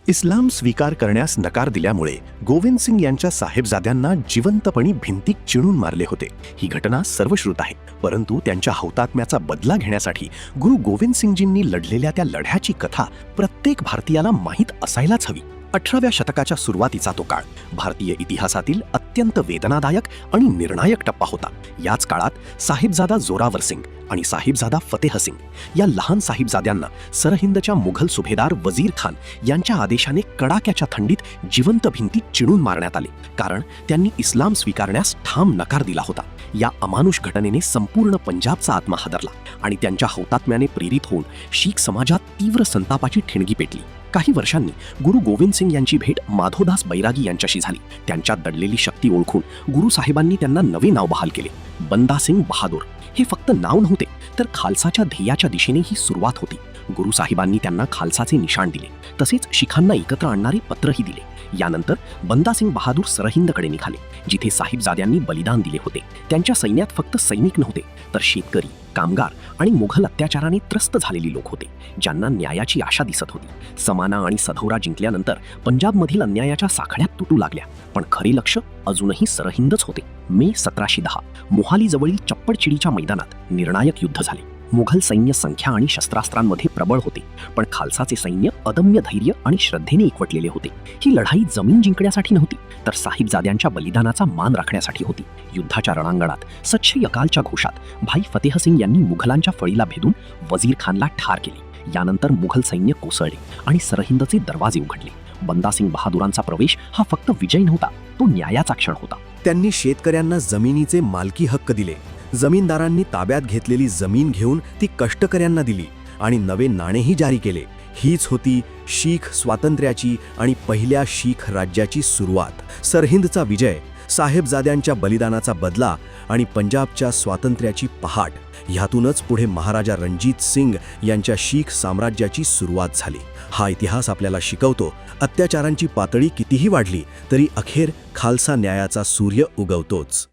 इस्लाम स्वीकार करण्यास नकार दिल्यामुळे गोविंद सिंग यांच्या साहेबजाद्यांना जिवंतपणी भिंतीत चिणून मारले होते। ही घटना सर्वश्रुत आहे, परंतु त्यांच्या हौतात्म्याचा बदला घेण्यासाठी गुरु गोविंद सिंगजींनी लढलेल्या त्या लढ्याची कथा प्रत्येक भारतीयाला माहीत असायलाच हवी। 18व्या शतकाच्या सुरुवातीचा तो काळ भारतीय इतिहासातील अत्यंत वेदनादायक आणि निर्णायक टप्पा होता। याच काळात साहिबजादा जोरावर सिंग आणि साहिबजादा फतेह सिंग या लहान साहिबजाद्यांना सरहिंदच्या मुघल सुभेदार वजीर खान यांच्या आदेशाने कडाक्याच्या थंडीत जिवंत भिंतीत चिणून मारण्यात आले, कारण त्यांनी इस्लाम स्वीकारण्यास ठाम नकार दिला होता। या अमानुष घटनेने संपूर्ण पंजाबचा आत्मा हादरला आणि त्यांच्या हौतात्म्याने प्रेरित होऊन शीख समाजात तीव्र संतापाची ठिणगी पेटली। काही वर्षांनी गुरु गोविंद सिंग यांची भेट माधोदास बैरागी यांच्याशी झाली। त्यांच्यात दडलेली शक्ती ओळखून गुरु साहेबांनी त्यांना नवे नाव बहाल केले, बंदा सिंग बहादूर। हे फक्त नाव नव्हते, तर खालसाच्या ध्येयाच्या दिशेने ही सुरुवात होती। गुरु साहिबांनी त्यांना खालसाचे निशाण दिले, तसेच शिखांना एकत्र आणणारे पत्रही दिले। यानंतर बंदा सिंग बहादूर सरहिंदकडे निघाले, जिथे साहिबजाद्यांनी बलिदान दिले होते। त्यांच्या सैन्यात फक्त सैनिक नव्हते, तर शेतकरी, कामगार आणि मुघल अत्याचाराने त्रस्त झालेली लोक होते, ज्यांना न्यायाची आशा दिसत होती। समाना आणि सधौरा जिंकल्यानंतर पंजाबमधील अन्यायाच्या साखळ्यात तुटू लागल्या, पण खरे लक्ष अजूनही सरहिंदच होते। मे 1710 मोहालीजवळील चप्पडचिडीच्या मैदानात निर्णायक युद्ध झाले। मुघल सैन्य संख्या आणि शस्त्रास्त्रांमध्ये प्रबळ होते, पण खालसाचे सैन्य अदम्य धैर्य आणि श्रद्धेने एकवटलेले होते। ही लढाई जमीन जिंकण्यासाठी नव्हती, तर साहिबजाद्यांच्या बलिदानाचा मान राखण्यासाठी होती। युद्धाच्या रणांगणात सच्चे यकालच्या घोषात भाई फतेह सिंग यांनी मुघलांच्या फळीला भेदून वजीर खानला ठार केले। यानंतर मुघल सैन्य कोसळले आणि सरहिंदचे दरवाजे उघडले। बंदा सिंग बहादुरांचा प्रवेश हा फक्त विजय नव्हता, तो न्यायाचा क्षण होता। त्यांनी शेतकऱ्यांना जमिनीचे मालकी हक्क दिले। जमीनदारांनी ताब्यात घेतलेली जमीन घेऊन ती कष्टकऱ्यांना दिली आणि नवे नाणेही जारी केले। हीच होती शीख स्वातंत्र्याची आणि पहिल्या शीख राज्याची सुरुवात। सरहिंदचा विजय, साहेबजाद्यांच्या बलिदानाचा बदला आणि पंजाबच्या स्वातंत्र्याची पहाट, ह्यातूनच पुढे महाराजा रणजीत सिंग यांच्या शीख साम्राज्याची सुरुवात झाली। हा इतिहास आपल्याला शिकवतो, अत्याचारांची पातळी कितीही वाढली तरी अखेर खालसा न्यायाचा सूर्य उगवतोच।